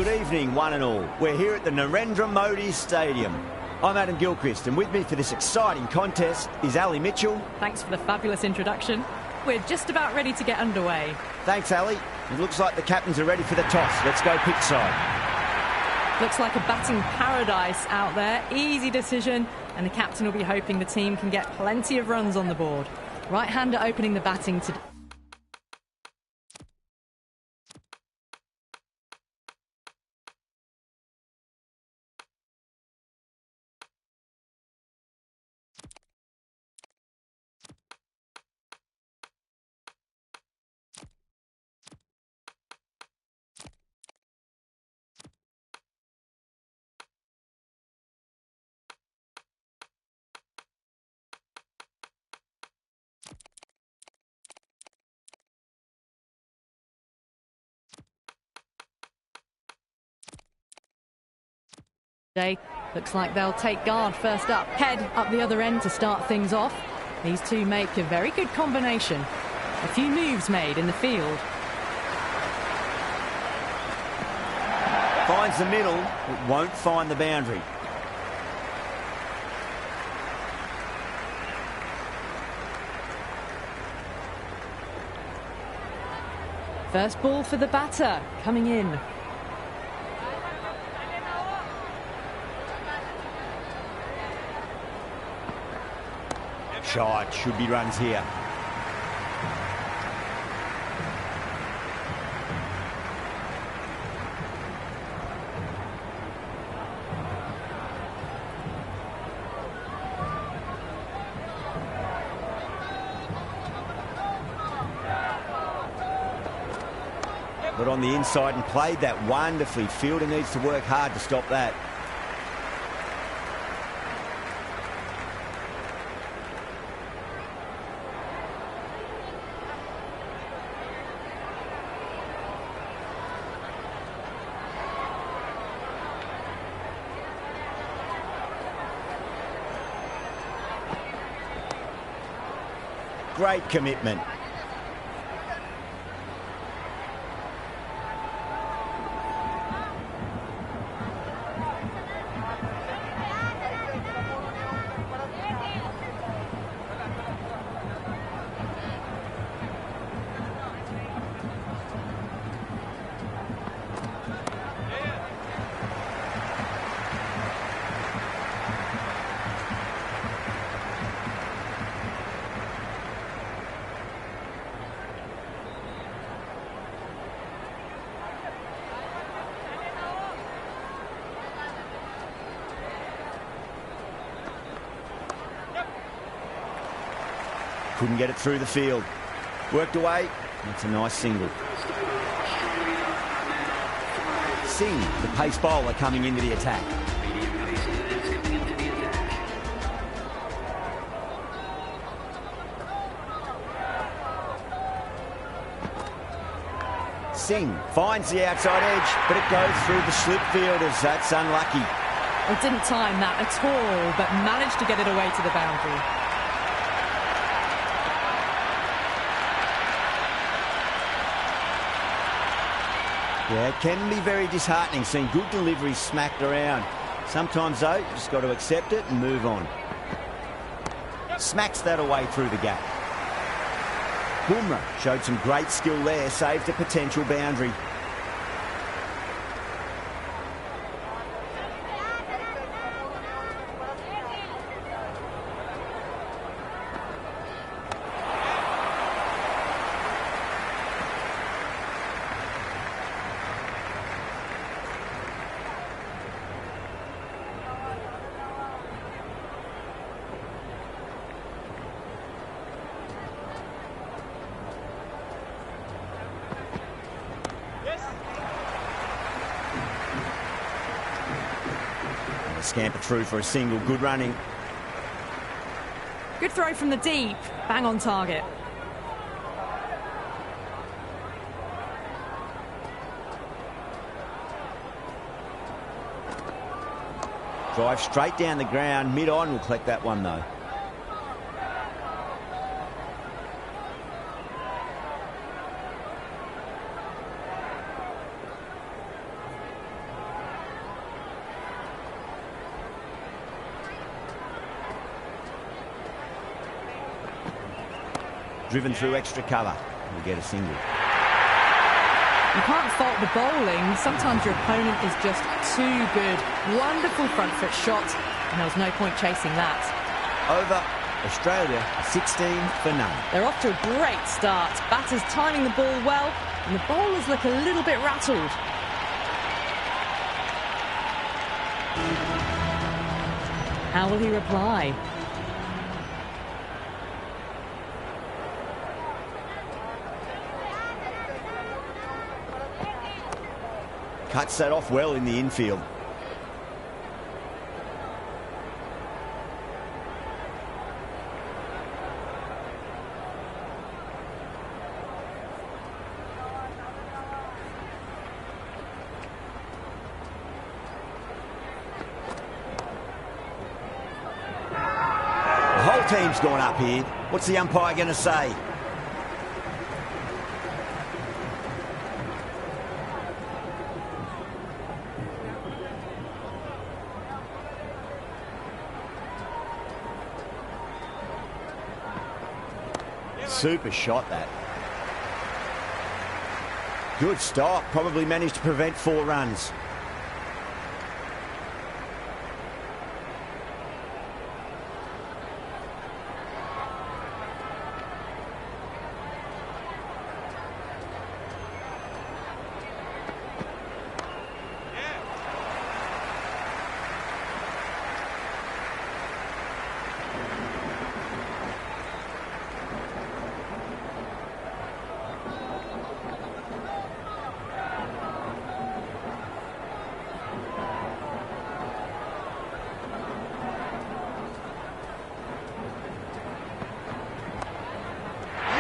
Good evening, one and all. We're here at the Narendra Modi Stadium. I'm Adam Gilchrist, and with me for this exciting contest is Ali Mitchell. Thanks for the fabulous introduction. We're just about ready to get underway. Thanks, Ali. It looks like the captains are ready for the toss. Let's go pitch side. Looks like a batting paradise out there. Easy decision, and the captain will be hoping the team can get plenty of runs on the board. Right-hander opening the batting today. Looks like they'll take guard first up, head up the other end to start things off. These two make a very good combination. A few moves made in the field. Finds the middle, but won't find the boundary. First ball for the batter, coming in. Shot, should be runs here. But on the inside and played that wonderfully. Fielder needs to work hard to stop that. Great commitment. Couldn't get it through the field. Worked away. That's a nice single. Singh, the pace bowler, coming into the attack. Singh finds the outside edge, but it goes through the slip fielders. That's unlucky. Well, didn't time that at all, but managed to get it away to the boundary. Yeah, it can be very disheartening seeing good deliveries smacked around. Sometimes, though, you just got to accept it and move on. Smacks that away through the gap. Bumrah showed some great skill there, saved a potential boundary. Scamper through for a single. Good running. Good throw from the deep. Bang on target. Drive straight down the ground. Mid-on will collect that one, though. driven through extra cover. We'll get a single. You can't fault the bowling. Sometimes your opponent is just too good. Wonderful front foot shot, and there was no point chasing that. Over. Australia, 16 for none. They're off to a great start. Batters timing the ball well, and the bowlers look a little bit rattled. How will he reply? Cuts that off well in the infield. The whole team's gone up here. What's the umpire going to say? Super shot, that. Good stop. Probably managed to prevent 4 runs.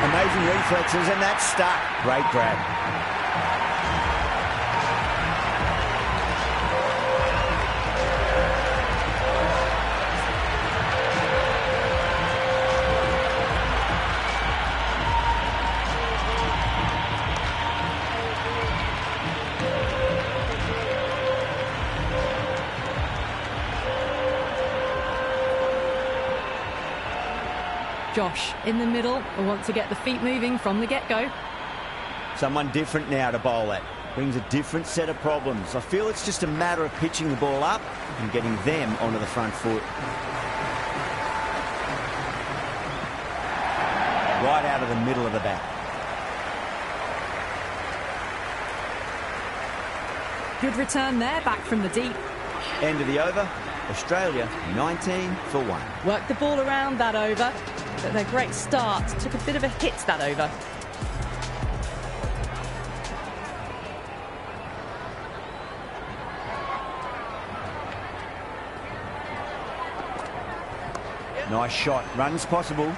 Amazing reflexes, and that's stuck. Great grab. Josh in the middle will want to get the feet moving from the get-go. Someone different now to bowl at. Brings a different set of problems. I feel it's just a matter of pitching the ball up and getting them onto the front foot. Right out of the middle of the bat. Good return there, back from the deep. End of the over. Australia 19 for 1. Worked the ball around that over, but their great start took a bit of a hit that over. Nice shot. Runs possible.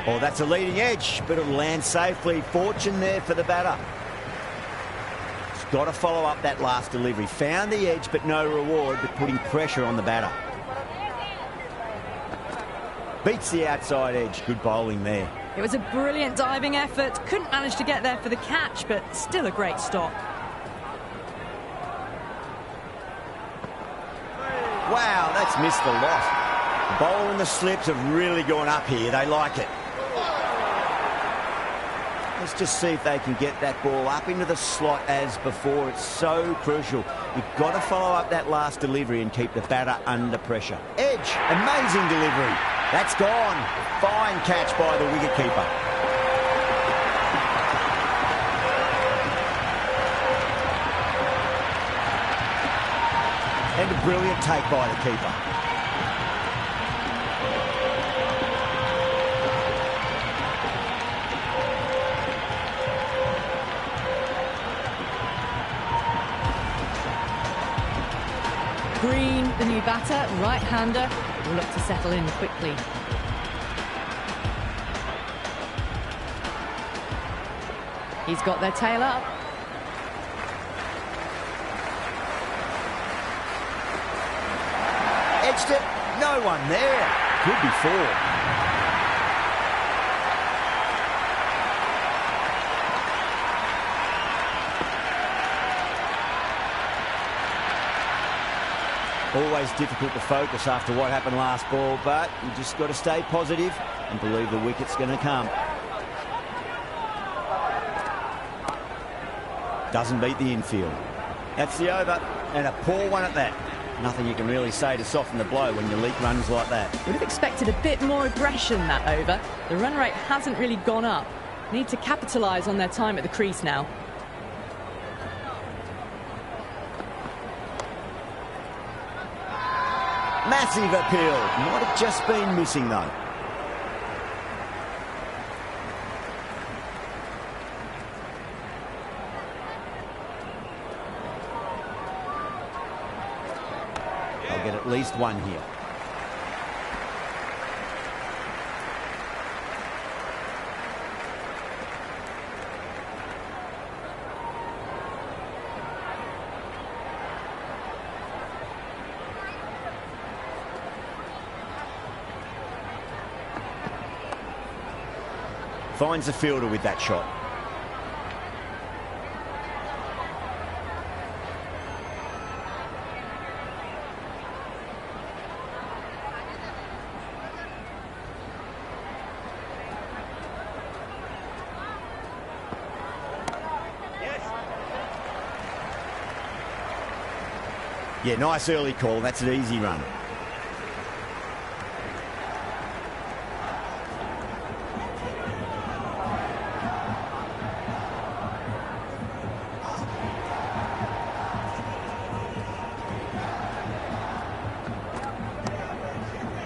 Oh, that's a leading edge, but it'll land safely. Fortune there for the batter. He's got to follow up that last delivery. Found the edge, but no reward, but putting pressure on the batter. Beats the outside edge. Good bowling there. It was a brilliant diving effort. Couldn't manage to get there for the catch, but still a great stop. Wow, that's missed the lot. The bowl and the slips have really gone up here. They like it. Let's just see if they can get that ball up into the slot as before. It's so crucial. You've got to follow up that last delivery and keep the batter under pressure. Edge, amazing delivery. That's gone. Fine catch by the wicketkeeper. And a brilliant take by the keeper. Green, the new batter, right-hander, will look to settle in quickly. He's got their tail up. Edged it. No one there. Could be 4. Always difficult to focus after what happened last ball, but you just got to stay positive and believe the wicket's going to come. Doesn't beat the infield. That's the over, and a poor one at that. Nothing you can really say to soften the blow when you leak runs like that. Would have expected a bit more aggression that over. The run rate hasn't really gone up. Need to capitalise on their time at the crease now. Massive appeal. Might have just been missing though. They'll get at least one here. Finds the fielder with that shot. Yeah, nice early call. That's an easy run.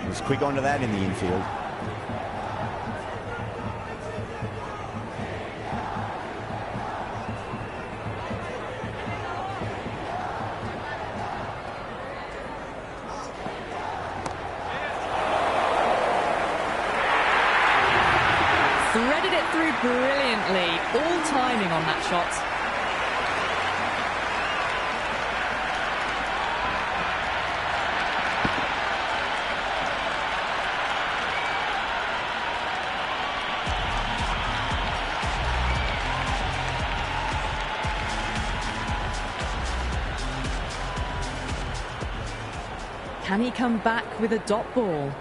Was quick onto that in the infield. Threaded it through brilliantly. All timing on that shot. Can he come back with a dot ball?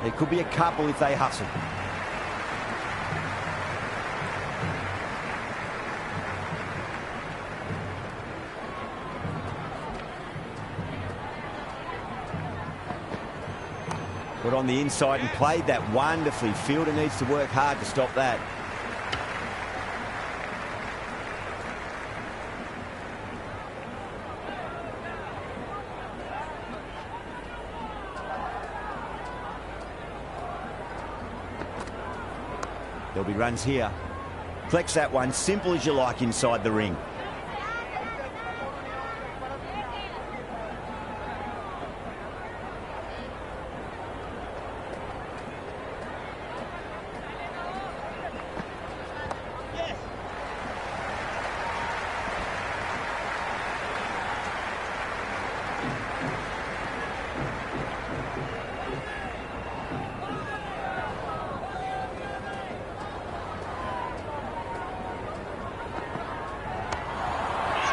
There could be a couple if they hustle. Put on the inside and played that wonderfully. Fielder needs to work hard to stop that. There'll be runs here. Flex that one, simple as you like inside the ring.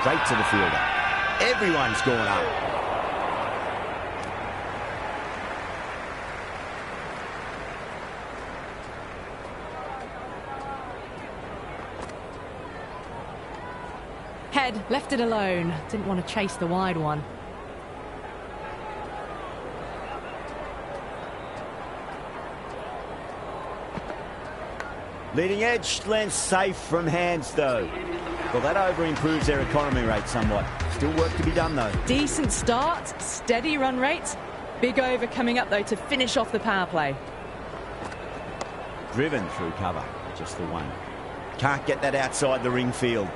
Straight to the fielder. Everyone's gone up. Head, left it alone. Didn't want to chase the wide one. Leading edge lands safe from hands though. Well, that over improves their economy rate somewhat. Still work to be done though. Decent start, steady run rate. Big over coming up though to finish off the power play. Driven through cover, just the one. Can't get that outside the ring field.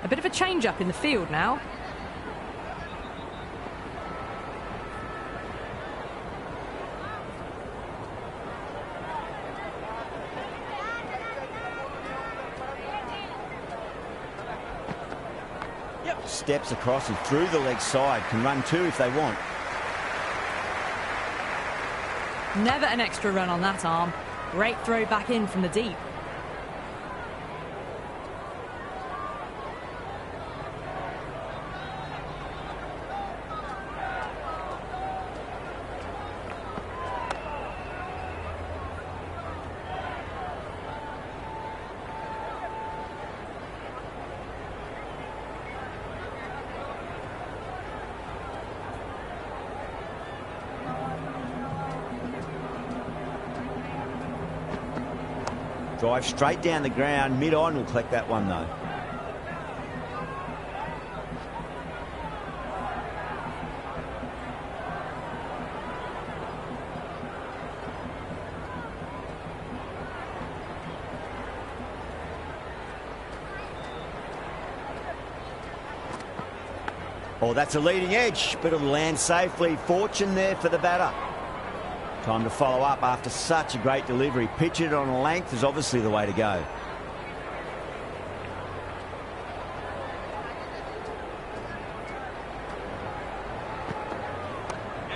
A bit of a change-up in the field now. Steps across and through the leg side. Can run two if they want. Never an extra run on that arm. Great throw back in from the deep. Drive straight down the ground. Mid-on will collect that one, though. Oh, that's a leading edge, but it'll land safely. Fortune there for the batter. Time to follow up after such a great delivery. Pitch it on a length is obviously the way to go.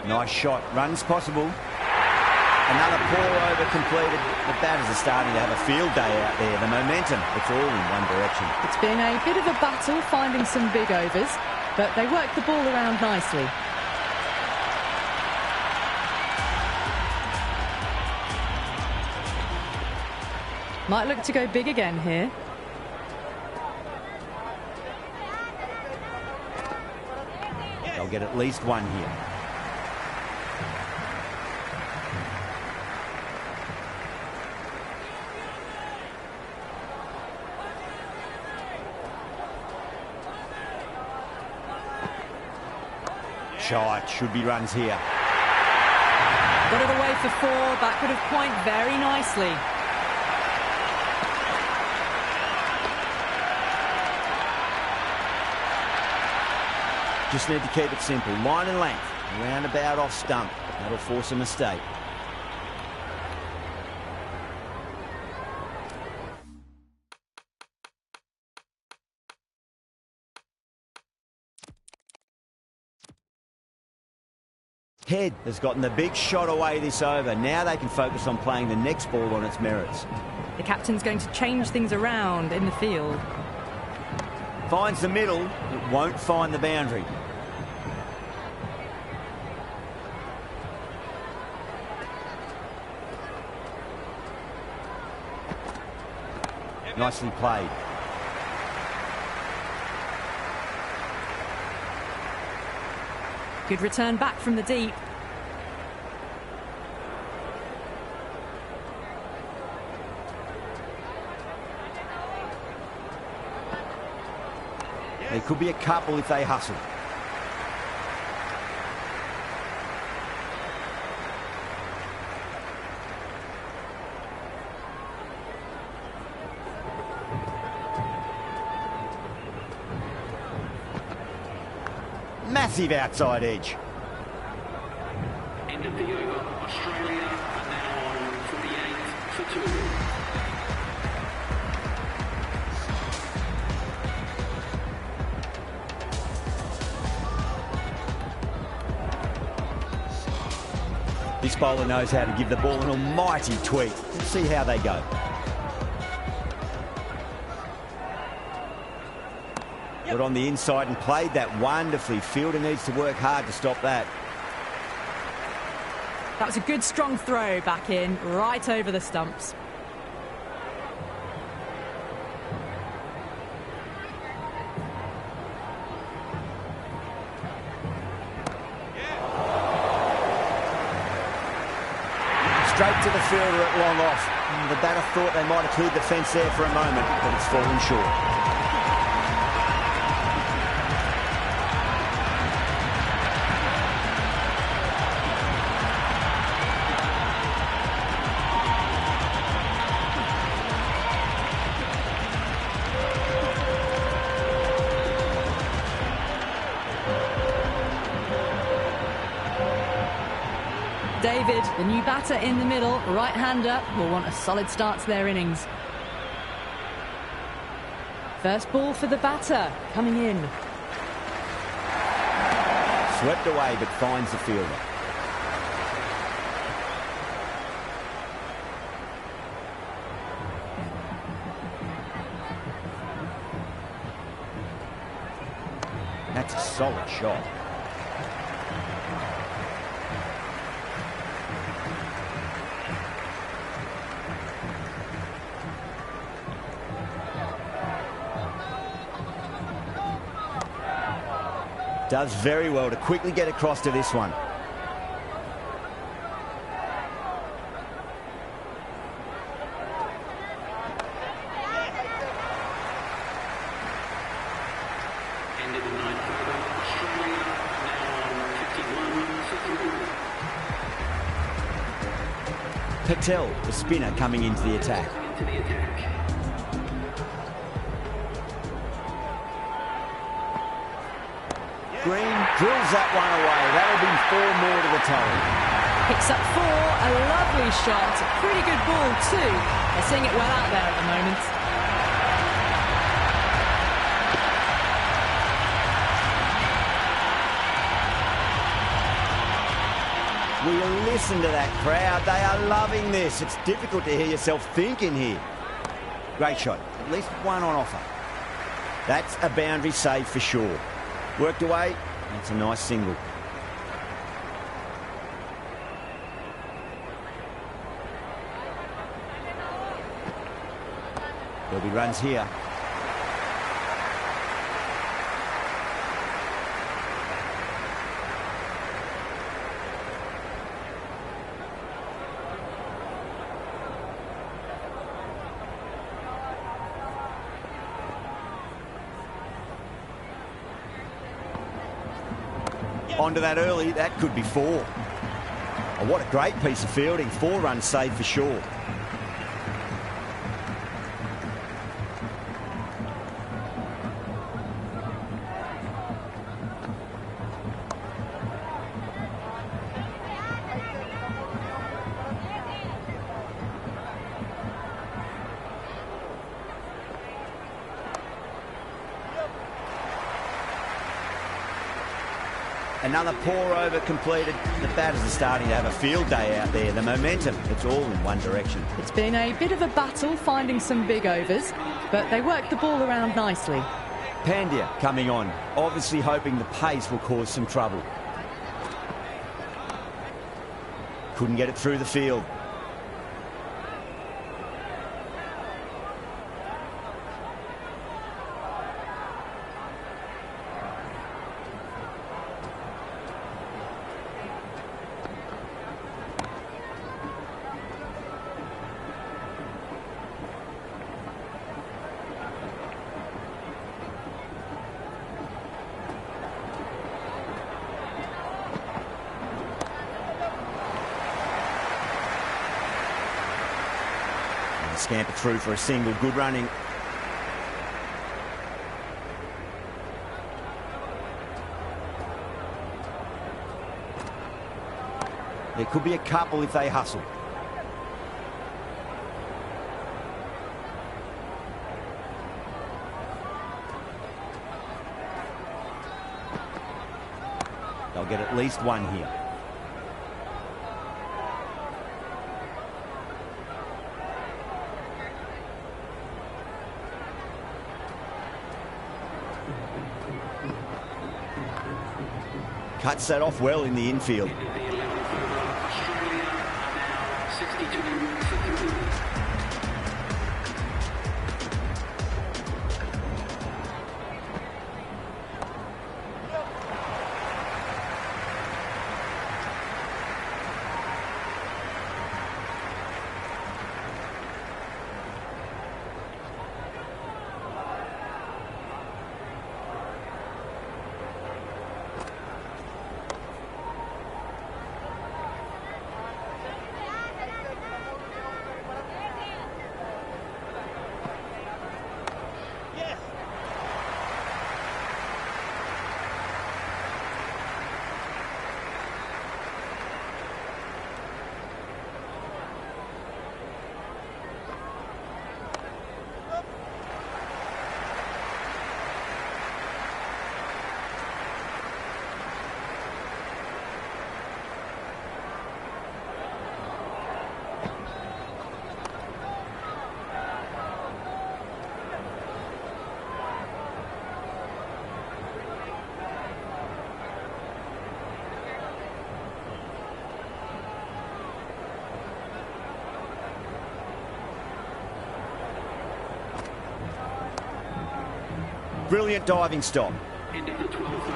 Nice shot. Runs possible. Another pour-over completed. The batters are starting to have a field day out there. The momentum, it's all in one direction. It's been a bit of a battle finding some big overs, but they worked the ball around nicely. Might look to go big again here. They'll get at least one here. Shot, should be runs here. Got it away for four, backward of point very nicely. Just need to keep it simple. Line and length. Roundabout off stump. That'll force a mistake. Head has gotten the big shot away this over. Now they can focus on playing the next ball on its merits. The captain's going to change things around in the field. Finds the middle. It won't find the boundary. Nicely played. Good return back from the deep. There could be a couple if they hustle. Massive outside edge. End of the over, Australia are now on 48 for 2. This bowler knows how to give the ball an almighty tweak. Let's see how they go. Got on the inside and played that wonderfully. Fielder needs to work hard to stop that. That was a good strong throw back in, right over the stumps. Straight to the fielder at long off. The batter thought they might have cleared the fence there for a moment, but it's fallen short. David, the new batter in the middle, right-hander, will want a solid start to their innings. First ball for the batter, coming in. Swept away, but finds the fielder. That's a solid shot. Does very well to quickly get across to this one. End of the ninth over. Australia now on 51 for 3. Patel, the spinner, coming into the attack. Into the attack. Green drills that one away. That'll be 4 more to the total. Picks up 4, a lovely shot. Pretty good ball too. They're seeing it well out there at the moment. Will you listen to that crowd? They are loving this. It's difficult to hear yourself thinking here. Great shot. At least one on offer. That's a boundary save for sure. Worked away. That's a nice single. There'll be runs here. Onto that early, that could be 4. Oh, what a great piece of fielding. 4 runs saved for sure. Another pour over completed. The batters are starting to have a field day out there. The momentum, it's all in one direction. It's been a bit of a battle finding some big overs, but they worked the ball around nicely. Pandya coming on, obviously hoping the pace will cause some trouble. Couldn't get it through the field. Scamper through for a single. Good running. There could be a couple if they hustle. They'll get at least one here. Cuts that off well in the infield. Australia are now 62 for 3. Brilliant diving stop. End of the 12th over.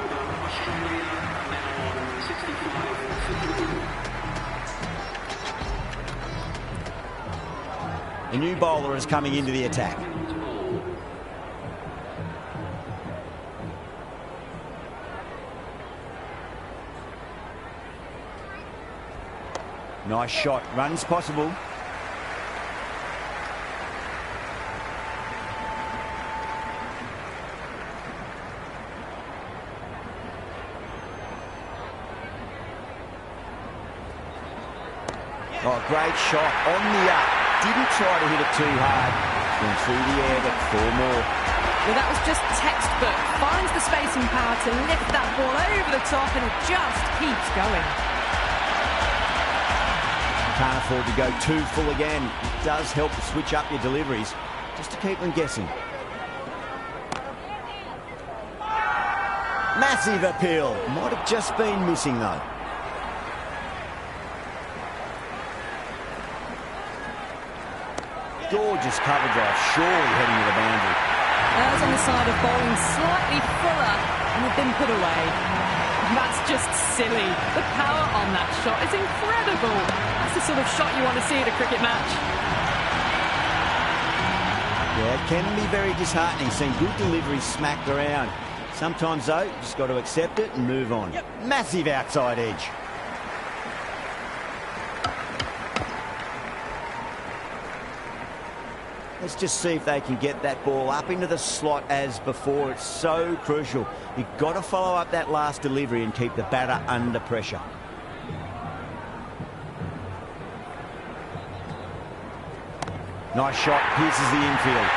Australia now on 65 for 2. The new bowler is coming into the attack. Nice shot. Runs possible. Oh, great shot on the up. Didn't try to hit it too hard. Went through the air, but 4 more. Well, that was just textbook. Finds the space and power to lift that ball over the top, and it just keeps going. Can't afford to go too full again. It does help to switch up your deliveries, just to keep them guessing. Massive appeal. Might have just been missing, though. Gorgeous cover drive, surely heading to the boundary. As on the side of bowling slightly fuller and had been put away. That's just silly. The power on that shot is incredible. That's the sort of shot you want to see at a cricket match. Yeah, it can be very disheartening seeing good deliveries smacked around. Sometimes, though, you just got to accept it and move on. Yep. Massive outside edge. Let's just see if they can get that ball up into the slot as before. It's so crucial. You've got to follow up that last delivery and keep the batter under pressure. Nice shot, pierces the infield.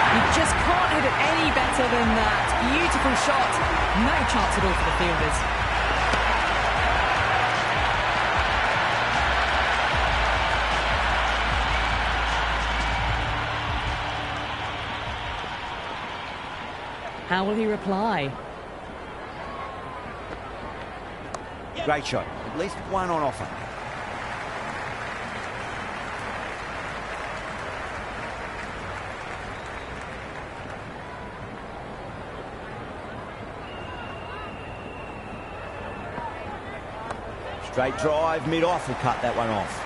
You just can't hit it any better than that. Beautiful shot. No chance at all for the fielders. How will he reply? Great shot. At least one on offer. Straight drive, mid-off will cut that one off.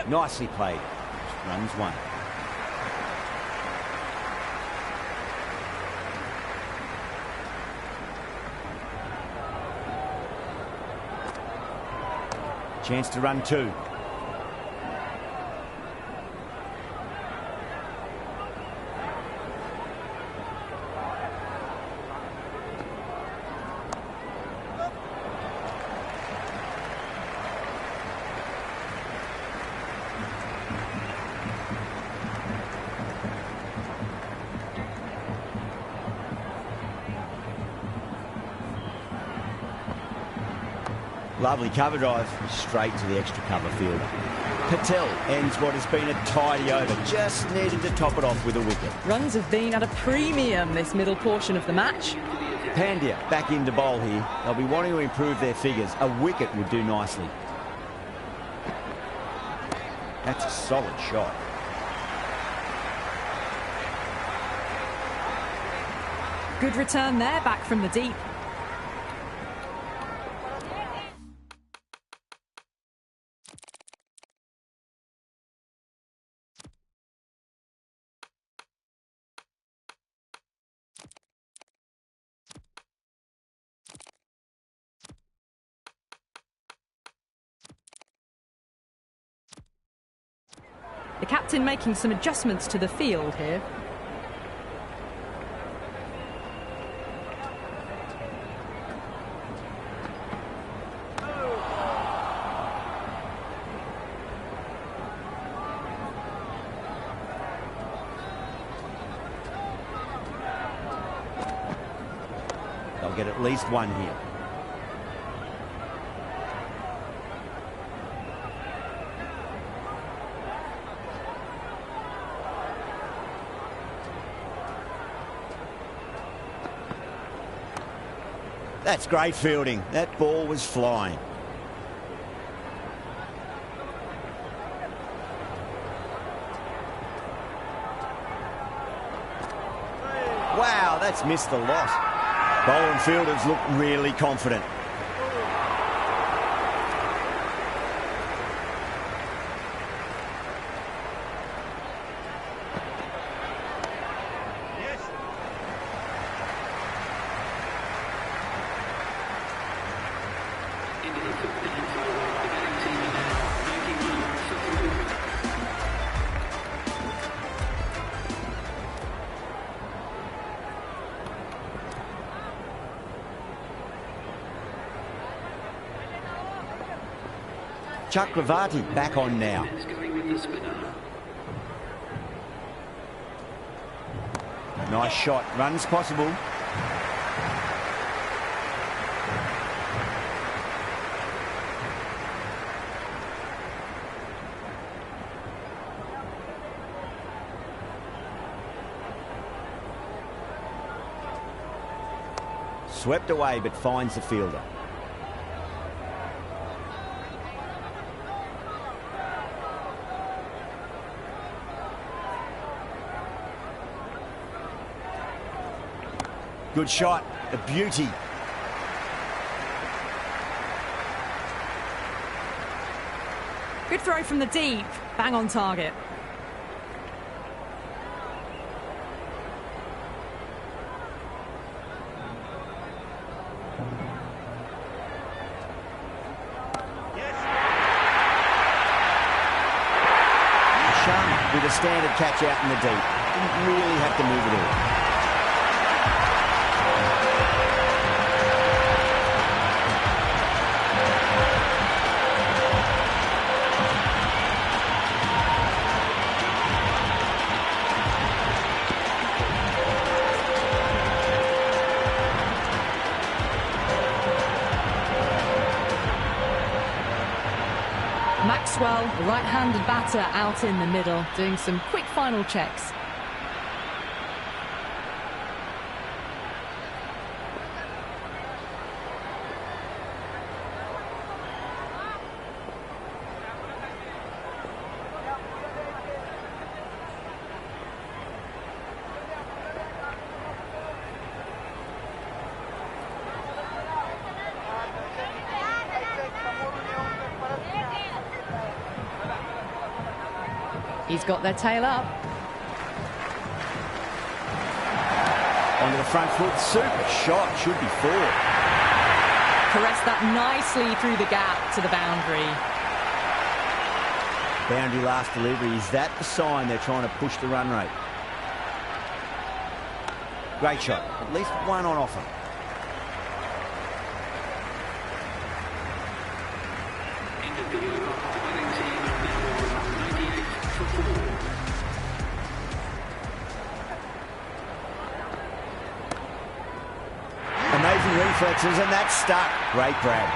Nicely played. Runs 1. Chance to run 2. Lovely cover drive, straight to the extra cover fielder. Patel ends what has been a tidy over. Just needed to top it off with a wicket. Runs have been at a premium this middle portion of the match. Pandya back into bowl here. They'll be wanting to improve their figures. A wicket would do nicely. That's a solid shot. Good return there, back from the deep. The captain making some adjustments to the field here. They'll get at least 1 here. That's great fielding. That ball was flying. Wow, that's missed the lot. Bowler and fielders look really confident. Chakravarti back on now. Nice shot. Runs possible. Swept away but finds the fielder. Good shot, a beauty. Good throw from the deep, bang on target. Sharma with a standard catch out in the deep. Didn't really have to move it all. Maxwell, the right-handed batter, out in the middle, doing some quick final checks. He's got their tail up. Onto the front foot, super shot, should be four. Caressed that nicely through the gap to the boundary. Boundary last delivery, is that the sign they're trying to push the run rate? Great shot, at least one on offer. Amazing reflexes, and that's stuck. Great grab.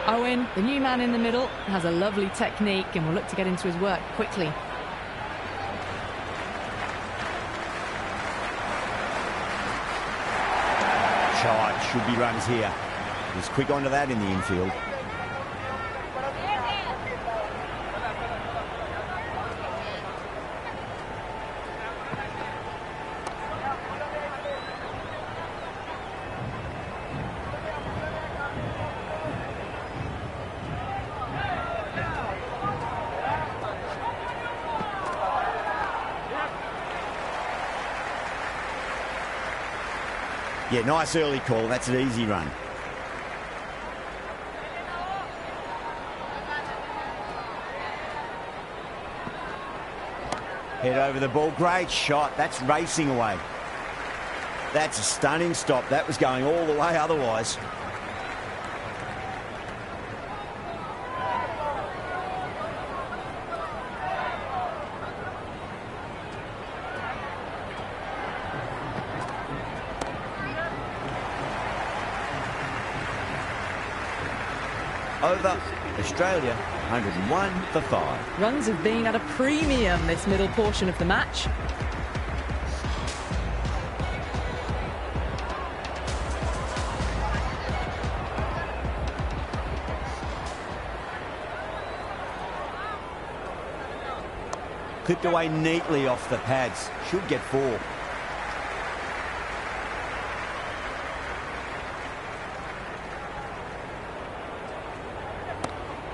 Owen, the new man in the middle, has a lovely technique and will look to get into his work quickly. Shot, should be runs here. He's quick onto that in the infield. Yeah, nice early call. That's an easy run. Head over the ball. Great shot. That's racing away. That's a stunning stop. That was going all the way otherwise. over. Australia 101 for 5. Runs have been at a premium this middle portion of the match. Clipped away neatly off the pads. Should get 4.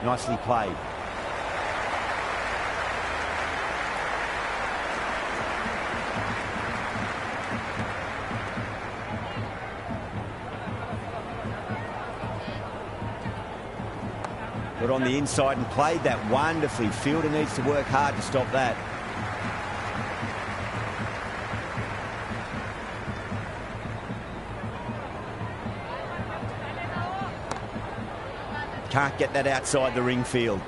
Nicely played. Got on the inside and played that wonderfully. Fielder needs to work hard to stop that. Can't get that outside the ring field.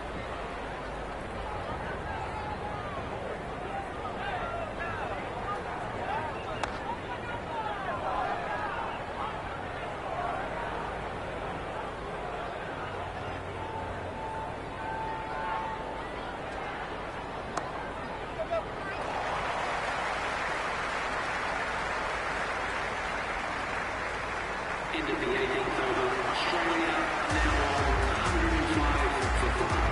Into the 18th over, Australia now on 105 for 5.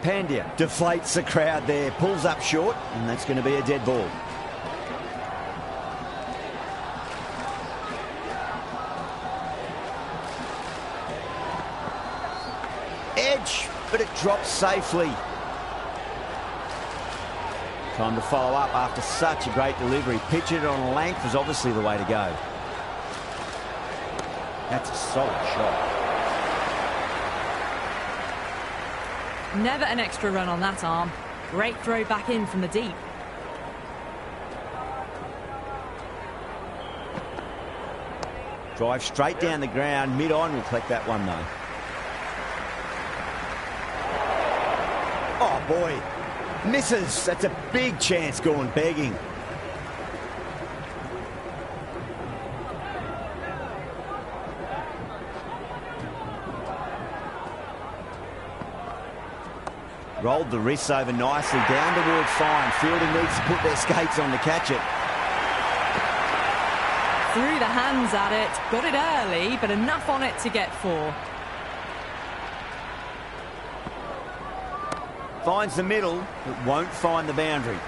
Pandya deflates the crowd there, pulls up short, and that's going to be a dead ball. Edge, but it drops safely. Time to follow up after such a great delivery. Pitch it on length is obviously the way to go. That's a solid shot. Never an extra run on that arm. Great throw back in from the deep. Drive straight down the ground. Mid-on will collect that one though. Oh boy. Misses. That's a big chance going begging. Rolled the wrists over nicely down towards fine. Fielding needs to put their skates on to catch it. Threw the hands at it, got it early, but enough on it to get 4. Finds the middle, but won't find the boundary.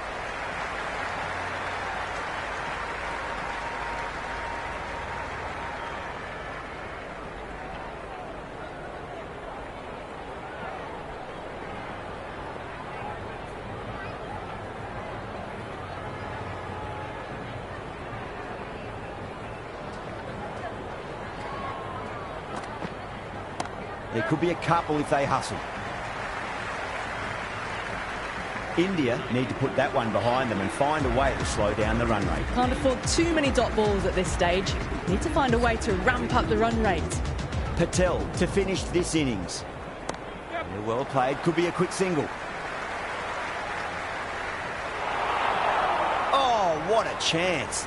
There could be a couple if they hustle. India need to put that one behind them and find a way to slow down the run rate. Can't afford too many dot balls at this stage. Need to find a way to ramp up the run rate. Patel to finish this innings. Yeah, well played, could be a quick single. Oh, what a chance.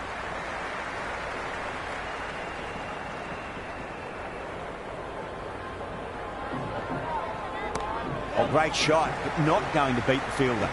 Oh, great shot, but not going to beat the fielder.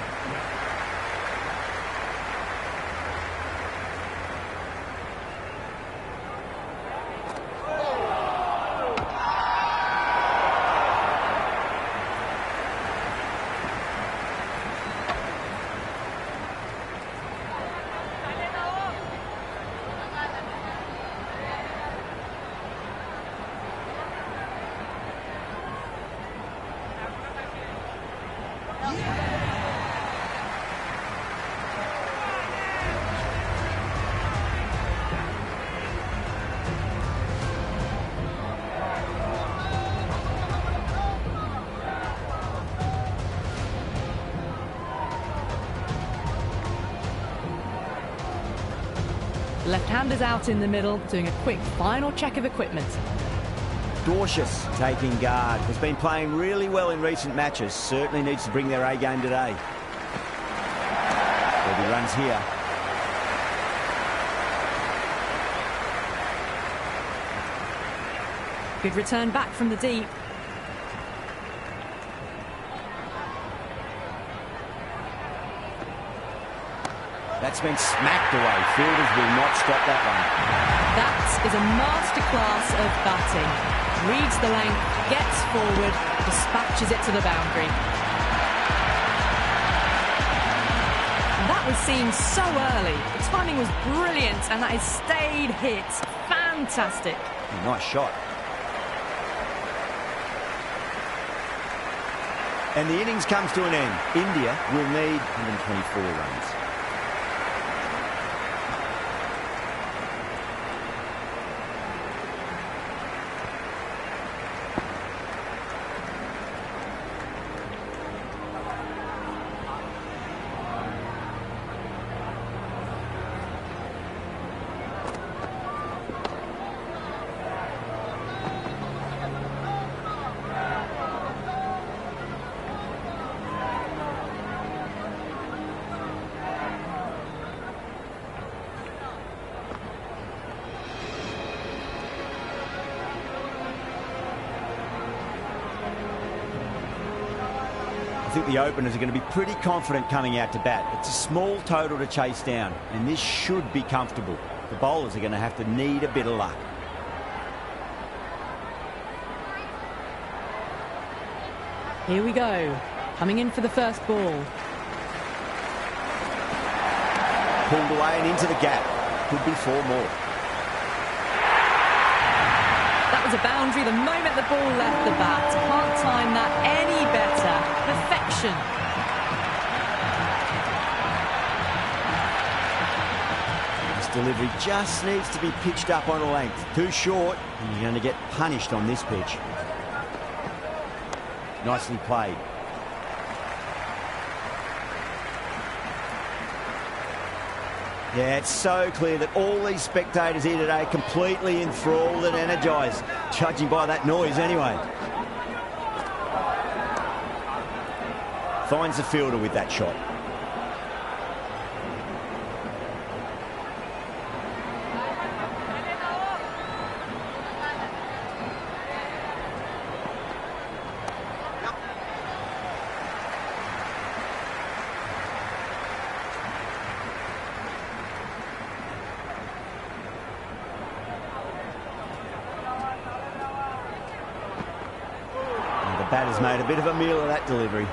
Left-handers out in the middle, doing a quick final check of equipment. Dorcius taking guard. Has been playing really well in recent matches. Certainly needs to bring their A game today. There'll be runs here. Good return back from the deep. That's been smacked away. Fielders will not stop that one. That is a masterclass of batting. Reads the length, gets forward, dispatches it to the boundary. And that was seen so early. The timing was brilliant, and that has stayed hit. Fantastic. Nice shot. And the innings comes to an end. India will need 124 runs. I think the openers are going to be pretty confident coming out to bat. It's a small total to chase down, and this should be comfortable. The bowlers are going to have to need a bit of luck. Here we go. Coming in for the first ball. Pulled away and into the gap. Could be 4 more. That was a boundary the moment the ball left the bat. Can't time that any better. Perfection. This delivery just needs to be pitched up on a length. Too short, and you're going to get punished on this pitch. Nicely played. Yeah, it's so clear that all these spectators here today are completely enthralled and energised, judging by that noise anyway. Finds the fielder with that shot. The batter's made a bit of a meal of that delivery.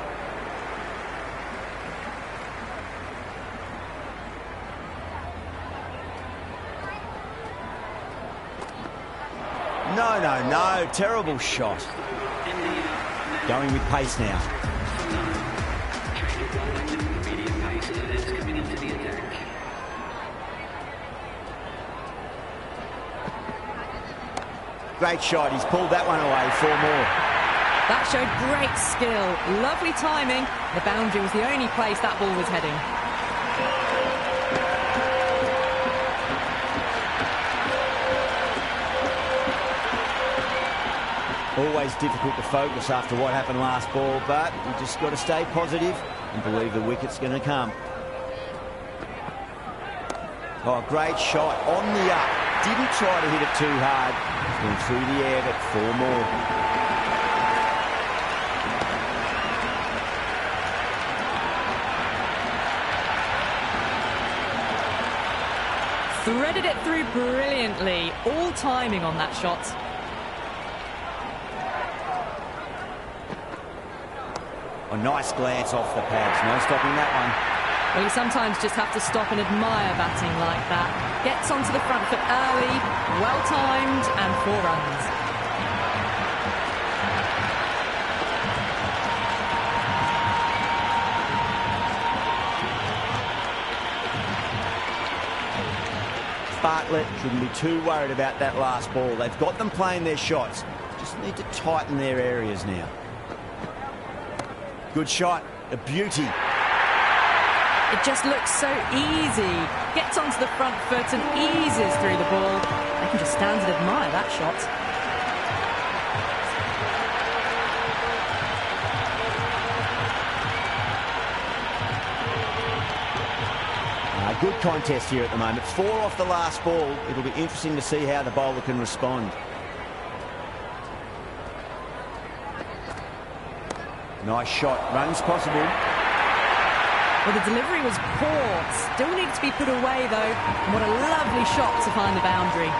No. Terrible shot. Going with pace now. Great shot. He's pulled that one away. 4 more. That showed great skill. Lovely timing. The boundary was the only place that ball was heading. Always difficult to focus after what happened last ball, but you just got to stay positive and believe the wicket's going to come. Oh, great shot on the up. Didn't try to hit it too hard. Went through the air, but 4 more. Threaded it through brilliantly. All timing on that shot. A nice glance off the pads. No stopping that one. Well, you sometimes just have to stop and admire batting like that. Gets onto the front foot early, well-timed, and 4 runs. Bartlett shouldn't be too worried about that last ball. They've got them playing their shots. Just need to tighten their areas now. Good shot. A beauty. It just looks so easy. Gets onto the front foot and eases through the ball. They can just stand and admire that shot. Good contest here at the moment. 4 off the last ball. It'll be interesting to see how the bowler can respond. Nice shot. Runs possible. Well, the delivery was poor. Still needs to be put away, though. And what a lovely shot to find the boundary.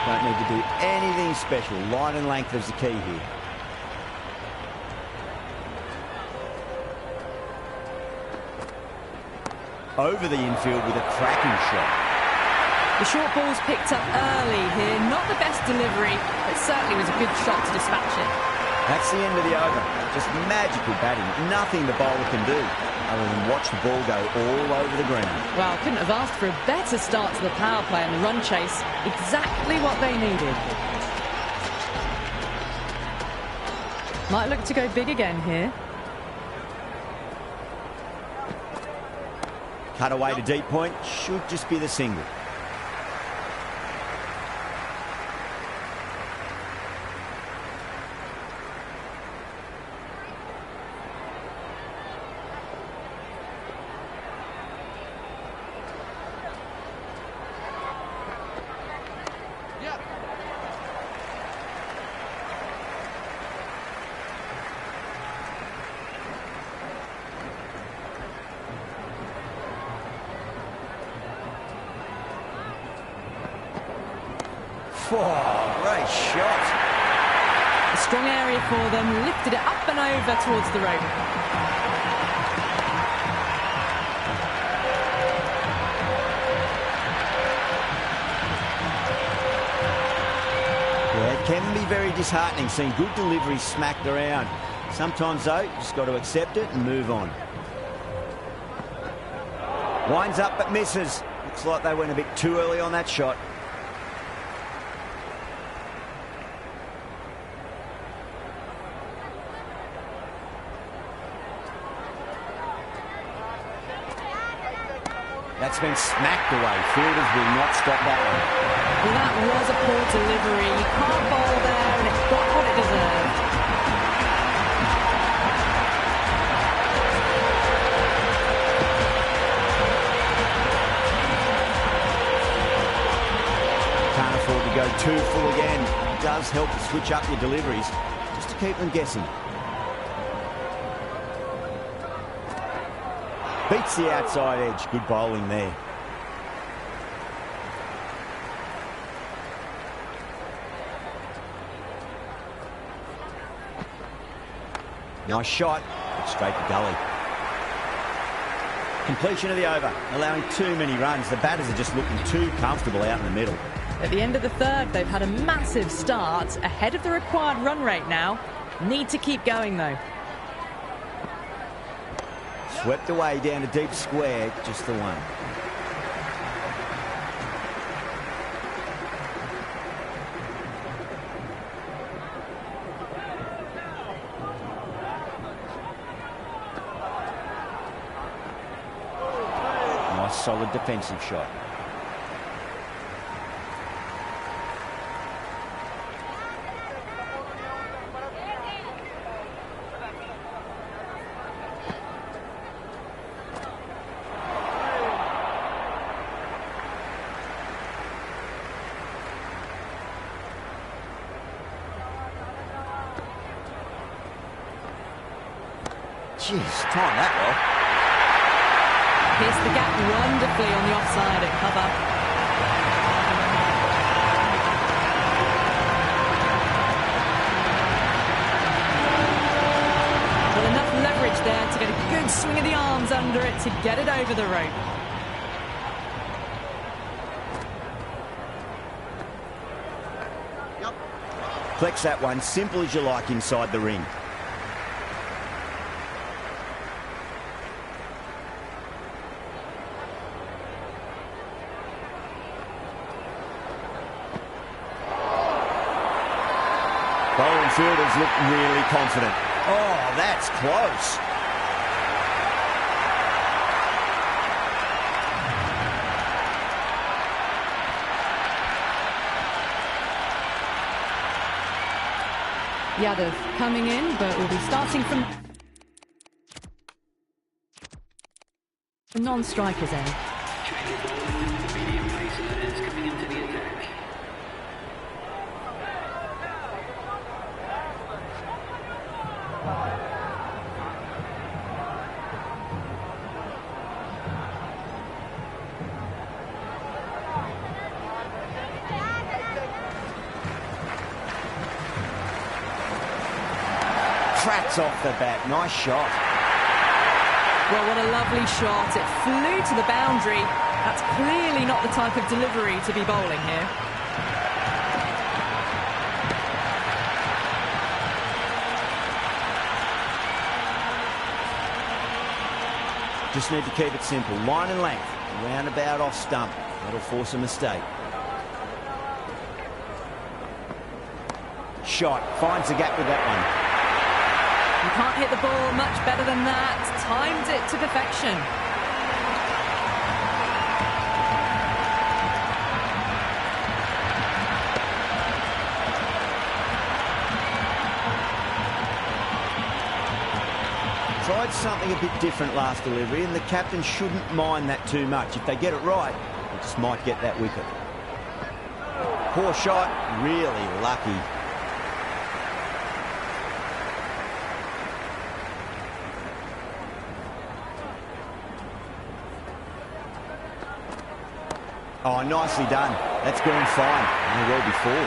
Don't need to do anything special. Line and length is the key here. Over the infield with a cracking shot. The short ball's picked up early here. Not the best delivery, but certainly was a good shot to dispatch it. That's the end of the over. Just magical batting. Nothing the bowler can do other than watch the ball go all over the ground. Well, couldn't have asked for a better start to the power play and the run chase. Exactly what they needed. Might look to go big again here. Cut away to deep point. Should just be the single. Oh, great shot. A strong area for them, lifted it up and over towards the rope. Yeah, it can be very disheartening seeing good delivery smacked around. Sometimes, though, you just got to accept it and move on. Winds up but misses. Looks like they went a bit too early on that shot. That's been smacked away. Fielders will not stop that one. Well, that was a poor delivery. You can't bowl there, and it got what it deserved. Can't afford to go too full again. It does help to switch up your deliveries, just to keep them guessing. Beats the outside edge. Good bowling there. Nice shot. Straight to gully. Completion of the over. Allowing too many runs. The batters are just looking too comfortable out in the middle. At the end of the third, they've had a massive start. Ahead of the required run rate now. Need to keep going, though. Swept away down to deep square, just the one. Nice solid defensive shot. Jeez, time that well. Pierced the gap wonderfully on the offside at cover. Well, enough leverage there to get a good swing of the arms under it to get it over the rope. Flex that one, simple as you like inside the ring. Bowling fielders look really confident. Oh, that's close. Yadav coming in, but we'll be starting from the non-strikers end. Change of bowling with the medium pace learners coming into the attack. Cracks off the bat. Nice shot. Well, what a lovely shot. It flew to the boundary. That's clearly not the type of delivery to be bowling here. Just need to keep it simple. Line and length. Roundabout off stump. That'll force a mistake. Shot. Finds the gap with that one. You can't hit the ball much better than that. Timed it to perfection. Tried something a bit different last delivery, and the captain shouldn't mind that too much. If they get it right, they just might get that wicket. Poor shot. Really lucky. Oh, nicely done. That's gone fine. And well before.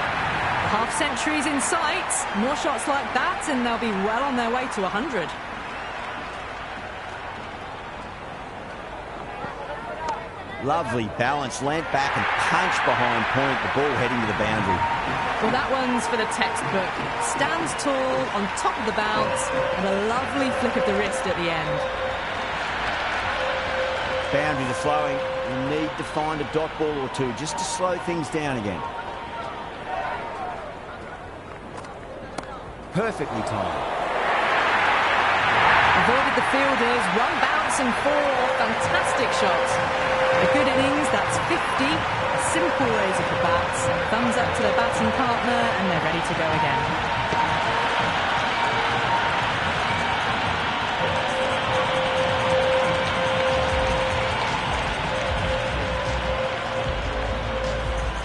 Half centuries in sight. More shots like that and they'll be well on their way to 100. Lovely balance. Land back and punch behind point. The ball heading to the boundary. Well, that one's for the textbook. Stands tall on top of the bounce and a lovely flick of the wrist at the end. Boundaries are flowing. You need to find a dot ball or two just to slow things down again. Perfectly timed. Avoided the fielders, one bounce and four. Fantastic shots. A good innings, that's 50. Simple raise of the bats. Thumbs up to the batting partner and they're ready to go again.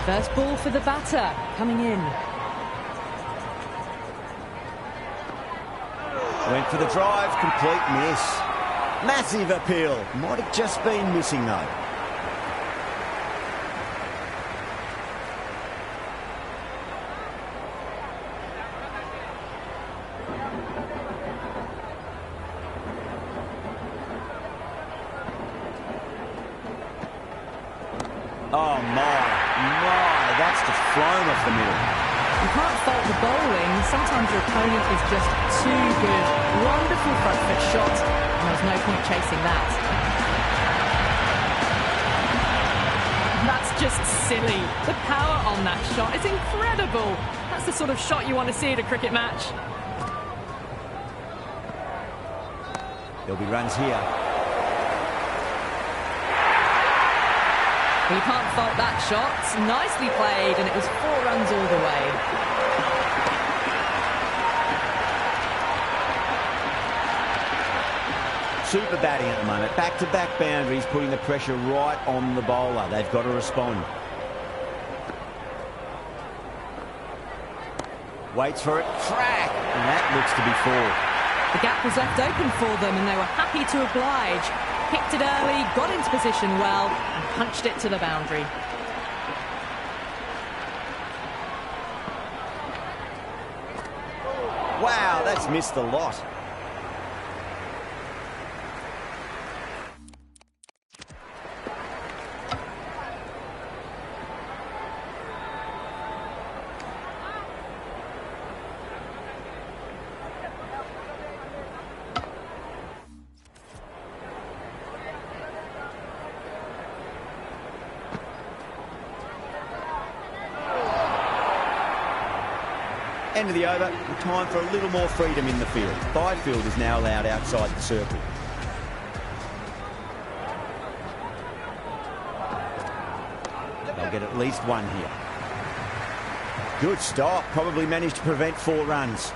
First ball for the batter, coming in. Went for the drive, complete miss. Massive appeal. Might have just been missing though. Oh my, that's just flown off the middle. You can't fault the bowling. Sometimes your opponent is just too good. Wonderful front foot shot, and there's no point chasing that. That's just silly. The power on that shot is incredible. That's the sort of shot you want to see at a cricket match. There'll be runs here. You can't fault that shot. Nicely played, and it was 4 runs all the way. Super batting at the moment. Back-to-back boundaries, putting the pressure right on the bowler. They've got to respond. Waits for it. Crack! And that looks to be 4. The gap was left open for them, and they were happy to oblige. Picked it early, got into position well, and punched it to the boundary. Wow, that's missed a lot. End of the over, time for a little more freedom in the field. 5 fielders now allowed outside the circle. They'll get at least 1 here. Good stop, probably managed to prevent 4 runs.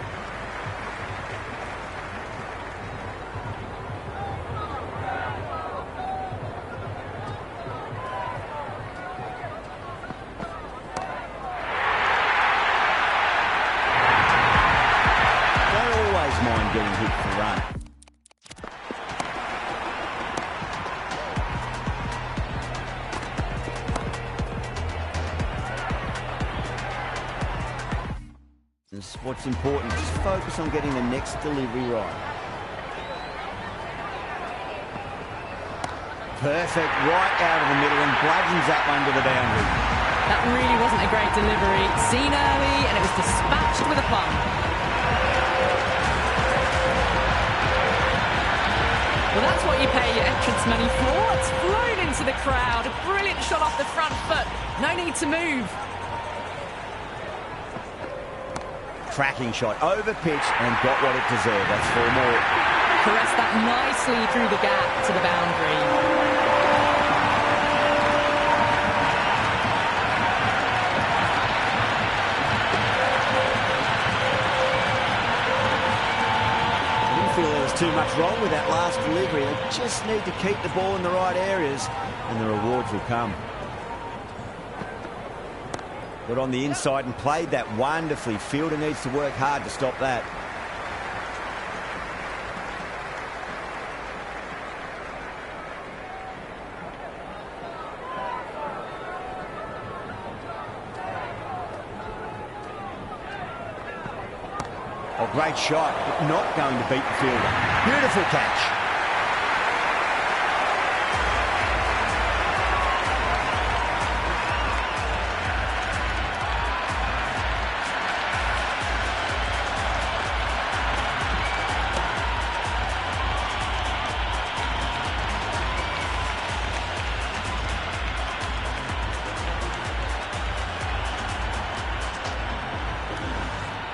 is what's important. Just focus on getting the next delivery right. Perfect, right out of the middle and bludgeons up under the boundary. That really wasn't a great delivery. Seen early, and it was dispatched with a plum. Well, that's what you pay your entrance money for. It's flown into the crowd. A brilliant shot off the front foot. No need to move. Cracking shot, over pitch and got what it deserved. That's 4 more. Caressed that nicely through the gap to the boundary. I didn't feel there was too much wrong with that last delivery. They just need to keep the ball in the right areas and the rewards will come. Got on the inside and played that wonderfully. Fielder needs to work hard to stop that. Oh, great shot, but not going to beat the fielder. Beautiful catch.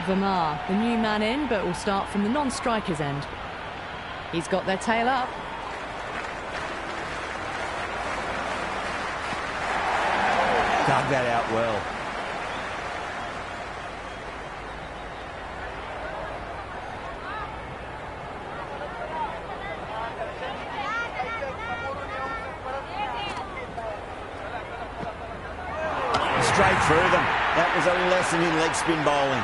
Vermaar, the new man in, but will start from the non-striker's end. He's got their tail up. Dug that out well. Straight through them. That was a lesson in leg spin bowling.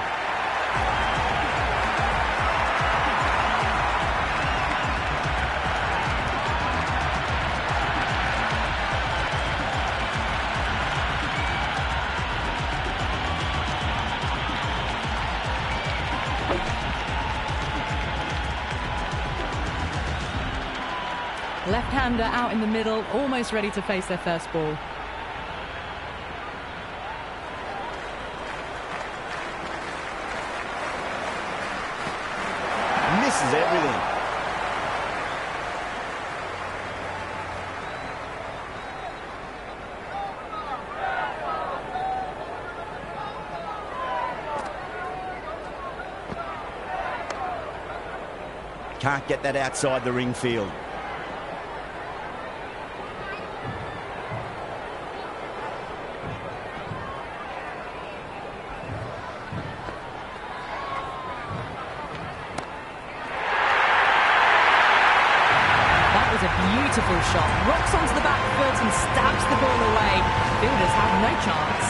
Left-hander out in the middle, almost ready to face their first ball. Misses everything. Can't get that outside the ring field. Beautiful shot, rocks onto the back foot and stabs the ball away. Fielders have no chance.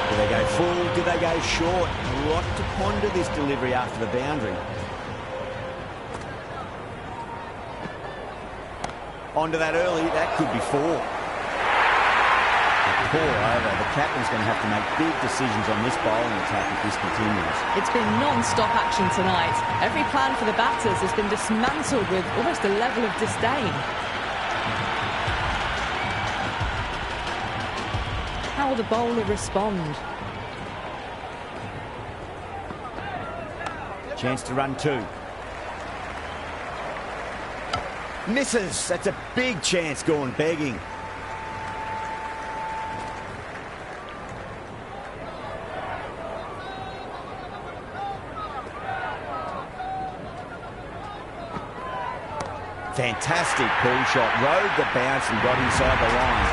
Do they go full? Do they go short? A lot to ponder this delivery after the boundary. Onto that early, that could be 4. Poor over. The captain's going to have to make big decisions on this bowling attack if this continues. It's been non-stop action tonight. Every plan for the batters has been dismantled with almost a level of disdain. How will the bowler respond? Chance to run 2. Misses. That's a big chance going begging. Fantastic pull shot, rode the bounce and got inside the line.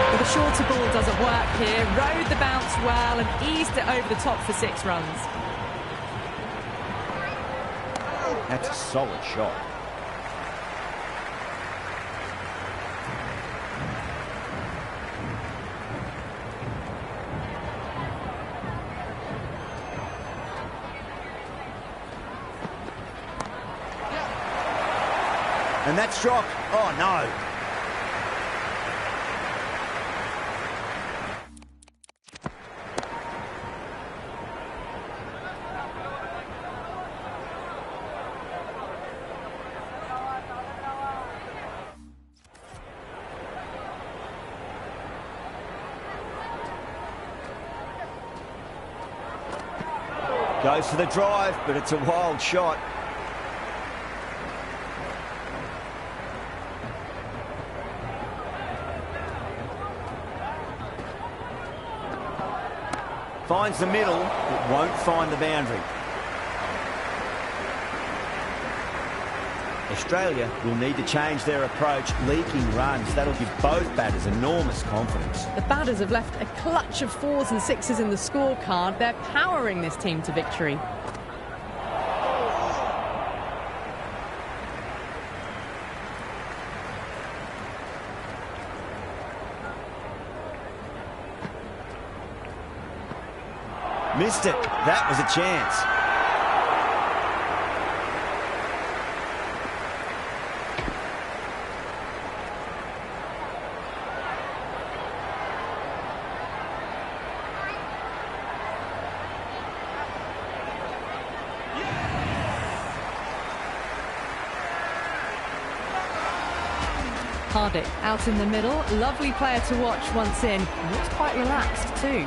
Well, the shorter ball doesn't work here, rode the bounce well and eased it over the top for 6 runs. That's a solid shot. And that's dropped. Oh, no. Goes for the drive, but it's a wild shot. Finds the middle, but won't find the boundary. Australia will need to change their approach, leaking runs. That'll give both batters enormous confidence. The batters have left a clutch of 4s and 6s in the scorecard. They're powering this team to victory. Missed it. That was a chance. Hardik out in the middle. Lovely player to watch once in. Looks quite relaxed too.